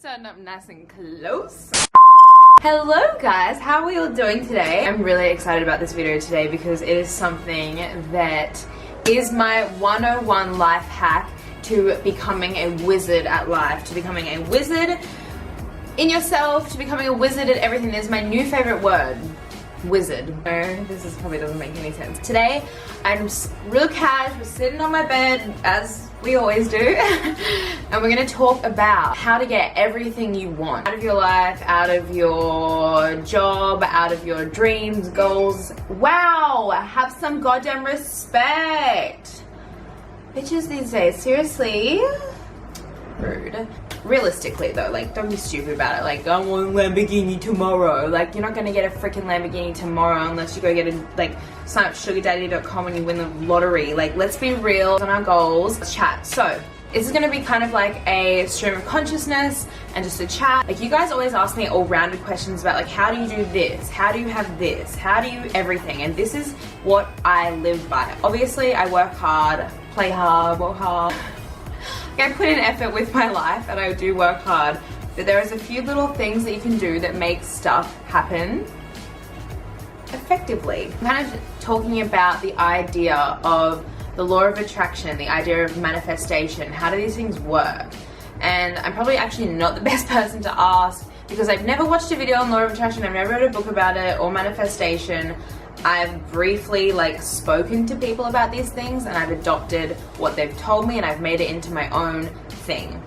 stand up nice and close. Hello guys, how are we all doing today? I'm really excited about this video today because it is something that is my 101 life hack to becoming a wizard at life, to becoming a wizard in yourself, to becoming a wizard at everything. There's my new favorite word, wizard. No, this probably doesn't make any sense. Today, I'm real casual, sitting on my bed, as we always do, and we're gonna talk about how to get everything you want out of your life, out of your job, out of your dreams, goals. Wow, have some goddamn respect. Bitches these days, seriously? Rude. Realistically though, like, don't be stupid about it. Like, I want a Lamborghini tomorrow. Like, you're not gonna get a freaking Lamborghini tomorrow unless you go get a, like, sign up sugardaddy.com and you win the lottery. Like, let's be real on our goals. Let's chat. So, this is gonna be kind of like a stream of consciousness and just a chat. Like, you guys always ask me all-rounded questions about, like, how do you do this? How do you have this? How do you everything? And this is what I live by. Obviously, I work hard, play hard, work hard. I put in effort with my life and I do work hard, but there is a few little things that you can do that make stuff happen effectively. I'm kind of talking about the idea of the law of attraction, the idea of manifestation. How do these things work? And I'm probably actually not the best person to ask because I've never watched a video on law of attraction, I've never read a book about it or manifestation. I've briefly spoken to people about these things and I've adopted what they've told me and I've made it into my own thing.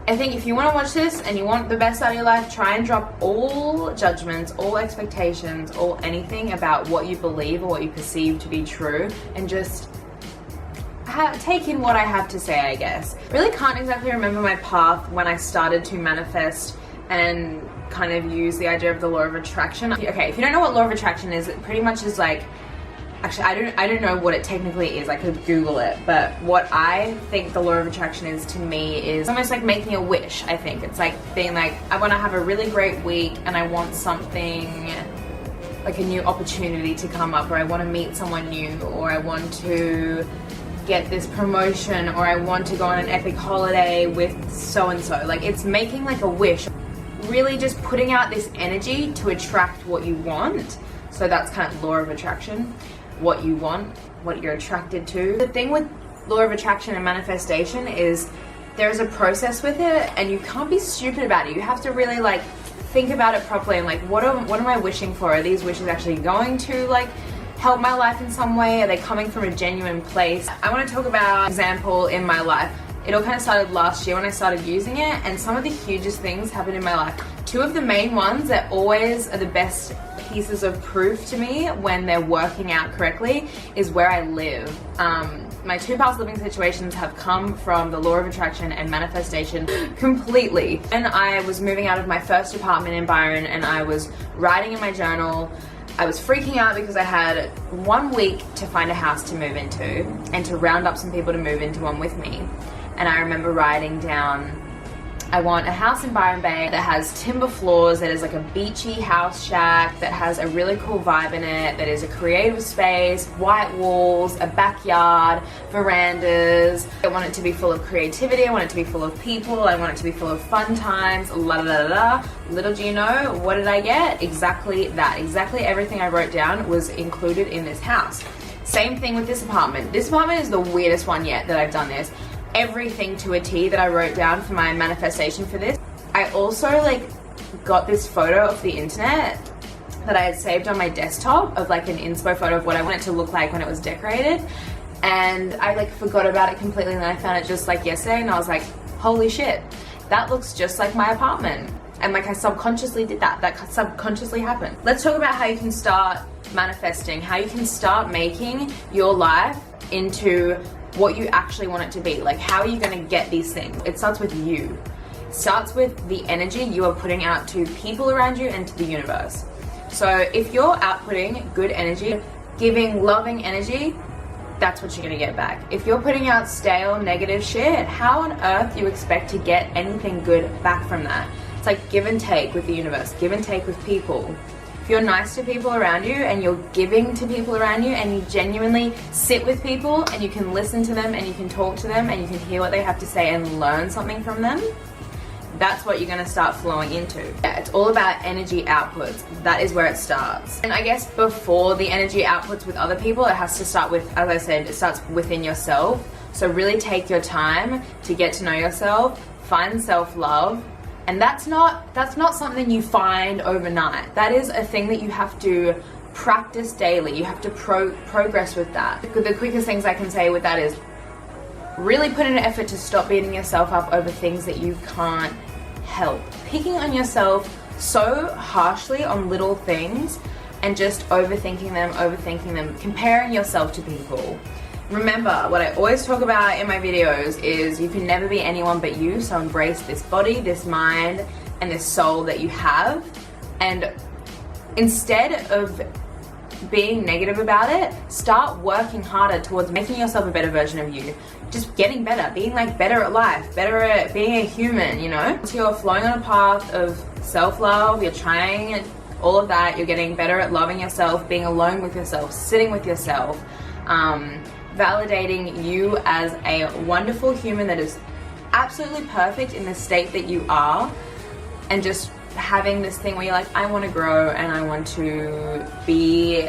I think if you want to watch this and you want the best out of your life, try and drop all judgments, all expectations, all anything about what you believe or what you perceive to be true and just take in what I have to say, I guess. Really can't exactly remember my path when I started to manifest and kind of use the idea of the law of attraction. Okay, if you don't know what law of attraction is, it pretty much is like, actually I don't know what it technically is, I could Google it, but what I think the law of attraction is to me is almost like making a wish. I think it's like being like, I want to have a really great week and I want something like a new opportunity to come up, or I want to meet someone new, or I want to get this promotion, or I want to go on an epic holiday with so and so. Like, it's making like a wish, really just putting out this energy to attract what you want. So that's kind of law of attraction, what you want, what you're attracted to. The thing with law of attraction and manifestation is there's a process with it and you can't be stupid about it. You have to really like think about it properly and like, what am I wishing for? Are these wishes actually going to like help my life in some way? Are they coming from a genuine place? I want to talk about an example in my life. It all kind of started last year when I started using it, and some of the hugest things happened in my life. Two of the main ones that always are the best pieces of proof to me when they're working out correctly is where I live. My two past living situations have come from the law of attraction and manifestation completely. And I was moving out of my first apartment in Byron and I was writing in my journal. I was freaking out because I had 1 week to find a house to move into and to round up some people to move into one with me. And I remember writing down, I want a house in Byron Bay that has timber floors, that is like a beachy house shack, that has a really cool vibe in it, that is a creative space, white walls, a backyard, verandas. I want it to be full of creativity, I want it to be full of people, I want it to be full of fun times, la la la la. Little do you know, what did I get? Exactly that. Exactly everything I wrote down was included in this house. Same thing with this apartment. This apartment is the weirdest one yet that I've done this. Everything to a T that I wrote down for my manifestation for this. I also got this photo off the internet that I had saved on my desktop of like an inspo photo of what I want it to look like when it was decorated, and I forgot about it completely, and then I found it just yesterday and I was like, holy shit, that looks just like my apartment. And I subconsciously did that subconsciously happened. Let's talk about how you can start manifesting, how you can start making your life into what you actually want it to be. Like, how are you going to get these things? It starts with you. It starts with the energy you are putting out to people around you and to the universe. So if you're outputting good energy, giving loving energy, that's what you're going to get back. If you're putting out stale, negative shit, how on earth do you expect to get anything good back from that? It's like give and take with the universe, give and take with people. If you're nice to people around you and you're giving to people around you and you genuinely sit with people and you can listen to them and you can talk to them and you can hear what they have to say and learn something from them, that's what you're going to start flowing into. Yeah, it's all about energy outputs. That is where it starts. And I guess before the energy outputs with other people, it has to start with, as I said, it starts within yourself. So really take your time to get to know yourself, find self-love. And that's not something you find overnight. That is a thing that you have to practice daily. You have to progress with that. The quickest things I can say with that is really put in an effort to stop beating yourself up over things that you can't help. Picking on yourself so harshly on little things and just overthinking them, comparing yourself to people. Remember, what I always talk about in my videos is you can never be anyone but you, so embrace this body, this mind, and this soul that you have. And instead of being negative about it, start working harder towards making yourself a better version of you. Just getting better, being like better at life, better at being a human, you know? So you're flowing on a path of self-love, you're trying all of that, you're getting better at loving yourself, being alone with yourself, sitting with yourself, validating you as a wonderful human that is absolutely perfect in the state that you are, and just having this thing where you're like, I want to grow and I want to be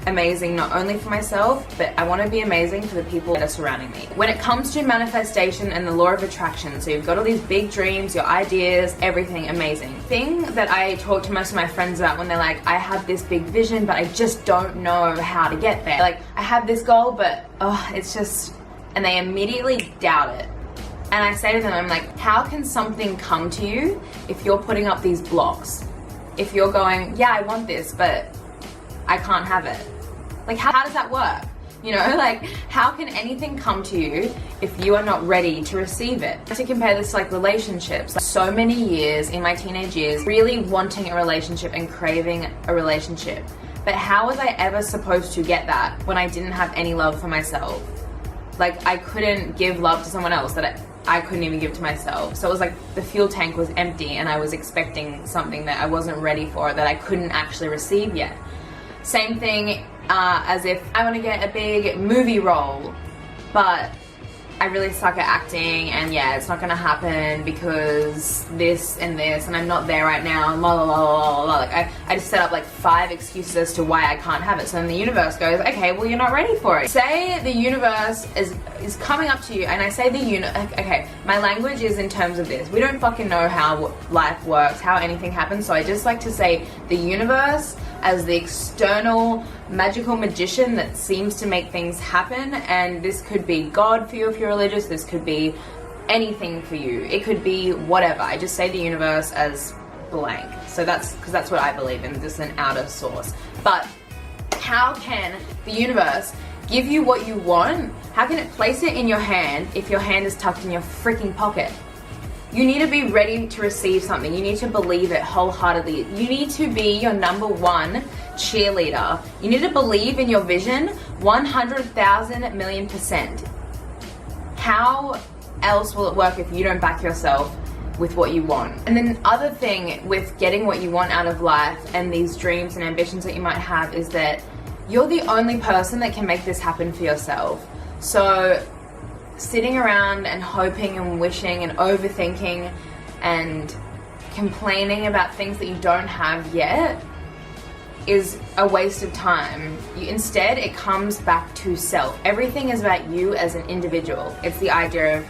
amazing not only for myself, but I want to be amazing for the people that are surrounding me. When it comes to manifestation and the law of attraction, so you've got all these big dreams, your ideas, everything amazing. Thing that I talk to most of my friends about when they're like, I have this big vision, but I just don't know how to get there. Like, I have this goal, but it's just, and they immediately doubt it. And I say to them, I'm like, how can something come to you if you're putting up these blocks? If you're going, yeah, I want this, but I can't have it. Like, how does that work? You know, like, how can anything come to you if you are not ready to receive it? To compare this to like relationships, so many years in my teenage years, really wanting a relationship and craving a relationship. But how was I ever supposed to get that when I didn't have any love for myself? Like, I couldn't give love to someone else that I couldn't even give to myself. So it was like the fuel tank was empty and I was expecting something that I wasn't ready for, that I couldn't actually receive yet. Same thing as if I want to get a big movie role, but I really suck at acting, and yeah, it's not going to happen because this and this, and I'm not there right now, la la la la la. Like, I just set up like 5 excuses as to why I can't have it. So then the universe goes, okay, well, you're not ready for it. Say the universe is coming up to you, and I say okay, my language is in terms of this. We don't fucking know how life works, how anything happens, so I just like to say the universe as the external magical magician that seems to make things happen. And this could be God for you if you're religious, this could be anything for you, it could be whatever. I just say the universe as blank. So that's because that's what I believe in, just an outer source. But how can the universe give you what you want? How can it place it in your hand if your hand is tucked in your freaking pocket? You need to be ready to receive something. You need to believe it wholeheartedly. You need to be your #1 cheerleader. You need to believe in your vision 100,000 million %. How else will it work if you don't back yourself with what you want? And then other thing with getting what you want out of life and these dreams and ambitions that you might have is that you're the only person that can make this happen for yourself. So sitting around and hoping and wishing and overthinking and complaining about things that you don't have yet is a waste of time. Instead, it comes back to self. Everything is about you as an individual. It's the idea of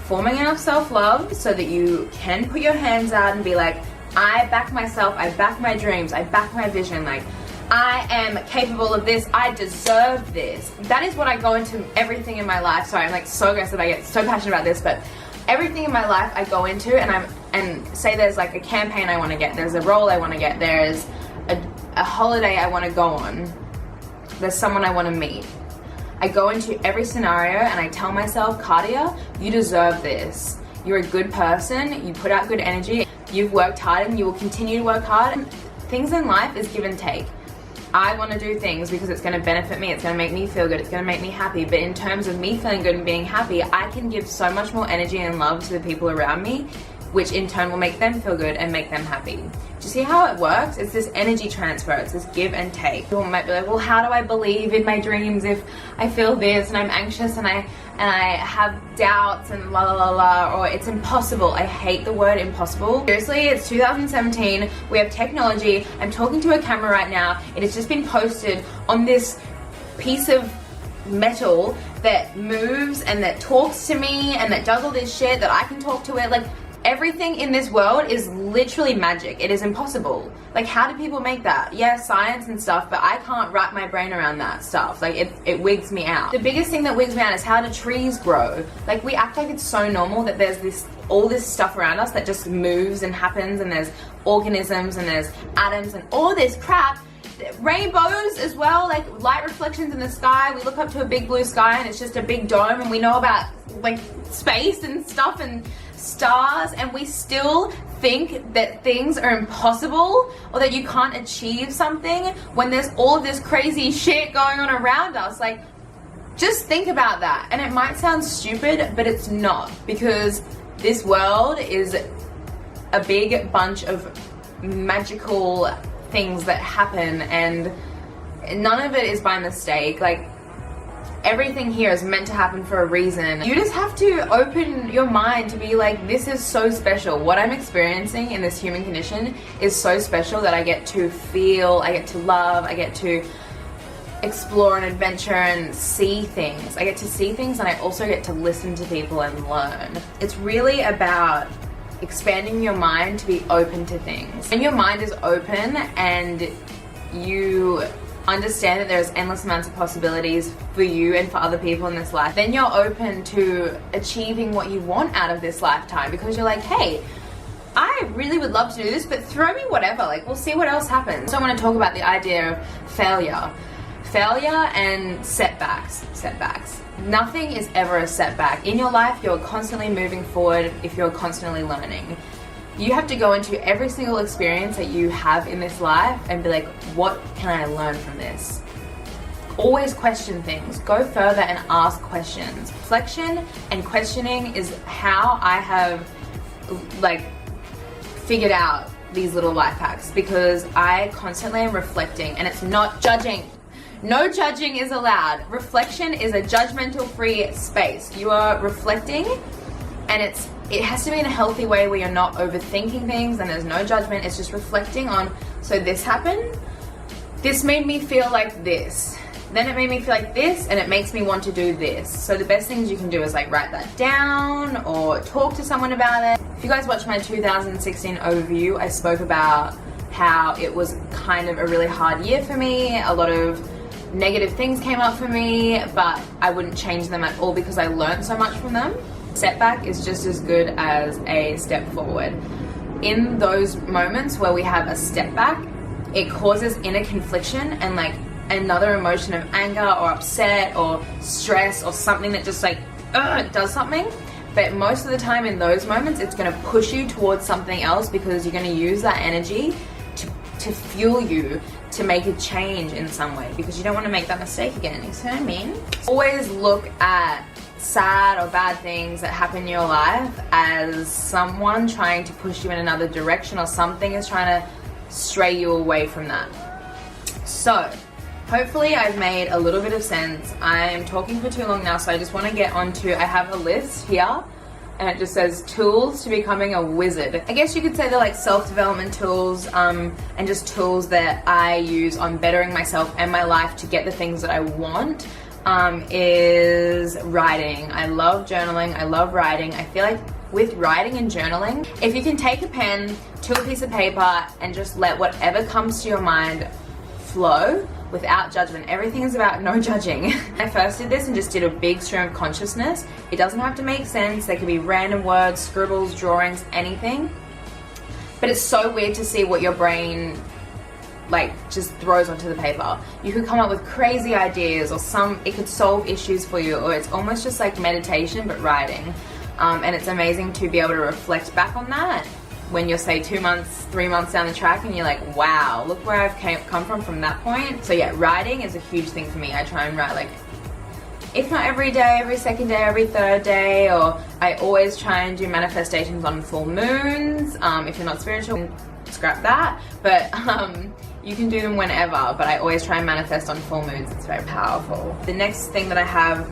forming enough self-love so that you can put your hands out and be like, I back myself, I back my dreams, I back my vision, like, I am capable of this, I deserve this. That is what I go into everything in my life. Sorry, I'm like so aggressive, I get so passionate about this, but everything in my life I go into and say there's like a campaign I want to get, there's a role I want to get, there's a holiday I want to go on, there's someone I want to meet. I go into every scenario and I tell myself, Cardia, you deserve this. You're a good person, you put out good energy, you've worked hard and you will continue to work hard. Things in life is give and take. I want to do things because it's going to benefit me, it's going to make me feel good, it's going to make me happy, but in terms of me feeling good and being happy, I can give so much more energy and love to the people around me which in turn will make them feel good and make them happy. Do you see how it works? It's this energy transfer, it's this give and take. People might be like, well, how do I believe in my dreams if I feel this and I'm anxious and I have doubts and la la la la, or it's impossible. I hate the word impossible. Seriously, it's 2017, we have technology, I'm talking to a camera right now, it has just been posted on this piece of metal that moves and that talks to me and that does all this shit that I can talk to it. Like, everything in this world is literally magic. It is impossible. Like, how do people make that? Yeah, science and stuff, but I can't wrap my brain around that stuff. Like, it wigs me out. The biggest thing that wigs me out is how do trees grow? Like, we act like it's so normal that there's all this stuff around us that just moves and happens, and there's organisms and there's atoms and all this crap. Rainbows as well, like light reflections in the sky. We look up to a big blue sky and it's just a big dome, and we know about like space and stuff and stars, and we still think that things are impossible or that you can't achieve something when there's all of this crazy shit going on around us. Like, just think about that. And it might sound stupid, but it's not, because this world is a big bunch of magical things that happen, and none of it is by mistake. Like, everything here is meant to happen for a reason. You just have to open your mind to be like, this is so special. What I'm experiencing in this human condition is so special that I get to feel, I get to love, I get to explore and adventure and see things. I get to see things, and I also get to listen to people and learn. It's really about expanding your mind to be open to things. When your mind is open and you understand that there's endless amounts of possibilities for you and for other people in this life, then you're open to achieving what you want out of this lifetime, because you're like, hey, I really would love to do this, but throw me whatever, like, we'll see what else happens. So I want to talk about the idea of failure and setbacks. Nothing is ever a setback. In your life, you're constantly moving forward if you're constantly learning. You have to go into every single experience that you have in this life and be like, what can I learn from this? Always question things. Go further and ask questions. Reflection and questioning is how I have like figured out these little life hacks, because I constantly am reflecting, and it's not judging. No judging is allowed. Reflection is a judgmental free space. You are reflecting, and it has to be in a healthy way where you're not overthinking things and there's no judgment. It's just reflecting on, so this happened, this made me feel like this, then it made me feel like this, and it makes me want to do this. So the best things you can do is like write that down or talk to someone about it. If you guys watched my 2016 overview, I spoke about how it was kind of a really hard year for me. A lot of negative things came up for me, but I wouldn't change them at all because I learned so much from them. Setback is just as good as a step forward. In those moments where we have a step back, it causes inner confliction and like another emotion of anger or upset or stress or something that just like does something. But most of the time in those moments, it's going to push you towards something else, because you're going to use that energy to fuel you to make a change in some way, because you don't want to make that mistake again. You see what I mean? Always look at sad or bad things that happen in your life as someone trying to push you in another direction, or something is trying to stray you away from that. So hopefully I've made a little bit of sense. I'm talking for too long now, so I just want to get onto, I have a list here and it just says tools to becoming a wizard. I guess you could say they're like self-development tools, and just tools that I use on bettering myself and my life to get the things that I want. Is writing. I love journaling, I love writing. I feel like with writing and journaling, if you can take a pen to a piece of paper and just let whatever comes to your mind flow without judgment. Everything is about no judging. I first did this and just did a big stream of consciousness. It doesn't have to make sense. There could be random words, scribbles, drawings, anything. But it's so weird to see what your brain like just throws onto the paper. You could come up with crazy ideas, or it could solve issues for you, or it's almost just like meditation but writing. And it's amazing to be able to reflect back on that when you're, say, 2 months, 3 months down the track, and you're like, wow, look where I've come from that point. So yeah, writing is a huge thing for me. I try and write like if not every day, every second day, every third day. Or I always try and do manifestations on full moons. If you're not spiritual, scrap that, but you can do them whenever, but I always try and manifest on full moons. It's very powerful. The next thing that I have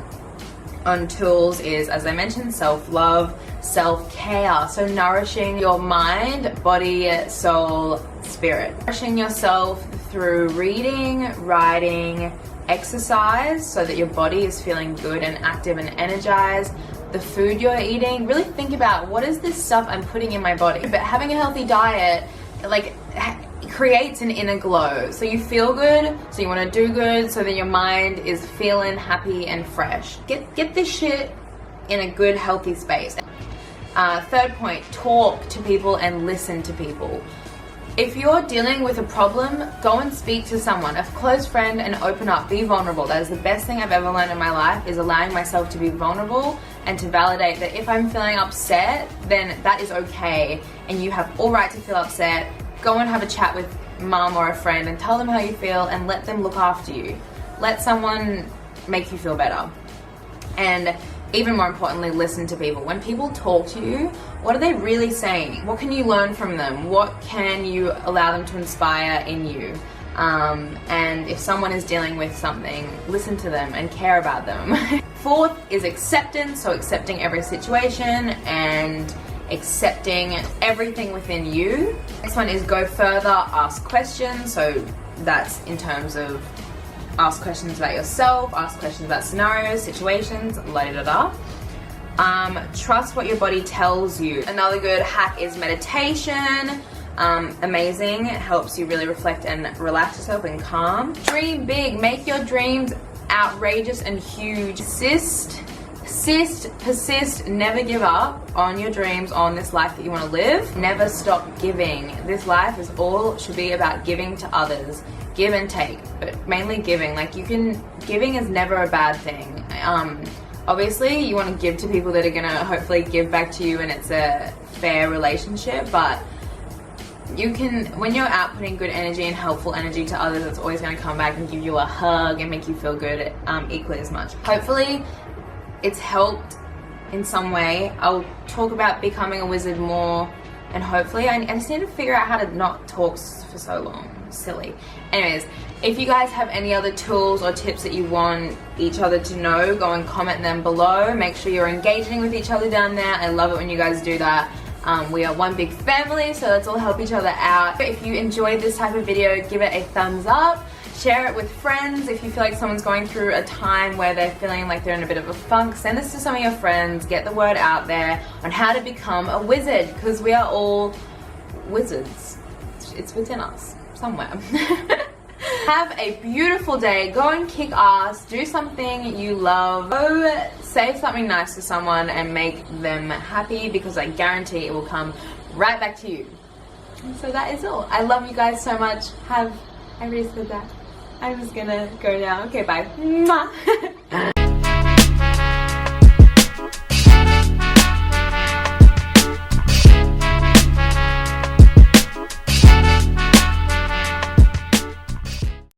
on tools is, as I mentioned, self-love, self-care. So nourishing your mind, body, soul, spirit. Nourishing yourself through reading, writing, exercise, so that your body is feeling good and active and energized. The food you're eating, really think about, what is this stuff I'm putting in my body? But having a healthy diet, like, creates an inner glow. So you feel good, so you want to do good, so that your mind is feeling happy and fresh. Get this shit in a good, healthy space. Third point, talk to people and listen to people. If you're dealing with a problem, go and speak to someone, a close friend, and open up. Be vulnerable. That is the best thing I've ever learned in my life, is allowing myself to be vulnerable and to validate that if I'm feeling upset, then that is okay, and you have all right to feel upset. Go and have a chat with mom or a friend and tell them how you feel, and let them look after you. Let someone make you feel better. And even more importantly, listen to people. When people talk to you, what are they really saying? What can you learn from them? What can you allow them to inspire in you? And if someone is dealing with something, listen to them and care about them. Fourth is acceptance, so accepting every situation and accepting everything within you. Next one is go further, ask questions. So that's in terms of ask questions about yourself, ask questions about scenarios, situations, la-da-da-da. Trust what your body tells you. Another good hack is meditation. Amazing. It helps you really reflect and relax yourself and calm. Dream big. Make your dreams outrageous and huge. Persist, never give up on your dreams, on this life that you want to live. Never stop giving. This life is all should be about giving to others. Give and take, but mainly giving. Like, giving is never a bad thing. Obviously you want to give to people that are gonna hopefully give back to you and it's a fair relationship, but you can, when you're outputting good energy and helpful energy to others, it's always going to come back and give you a hug and make you feel good equally as much. Hopefully it's helped in some way. I'll talk about becoming a wizard more, and hopefully I just need to figure out how to not talk for so long. Silly. Anyways, if you guys have any other tools or tips that you want each other to know, go and comment them below. Make sure you're engaging with each other down there. I love it when you guys do that. We are one big family, so let's all help each other out. If you enjoyed this type of video, give it a thumbs up. Share it with friends. If you feel like someone's going through a time where they're feeling like they're in a bit of a funk, send this to some of your friends. Get the word out there on how to become a wizard, because we are all wizards. It's within us somewhere. Have a beautiful day. Go and kick ass. Do something you love. Go say something nice to someone and make them happy, because I guarantee it will come right back to you. And so that is all. I love you guys so much. I already said that. I'm just gonna go now. Okay, bye. Mwah.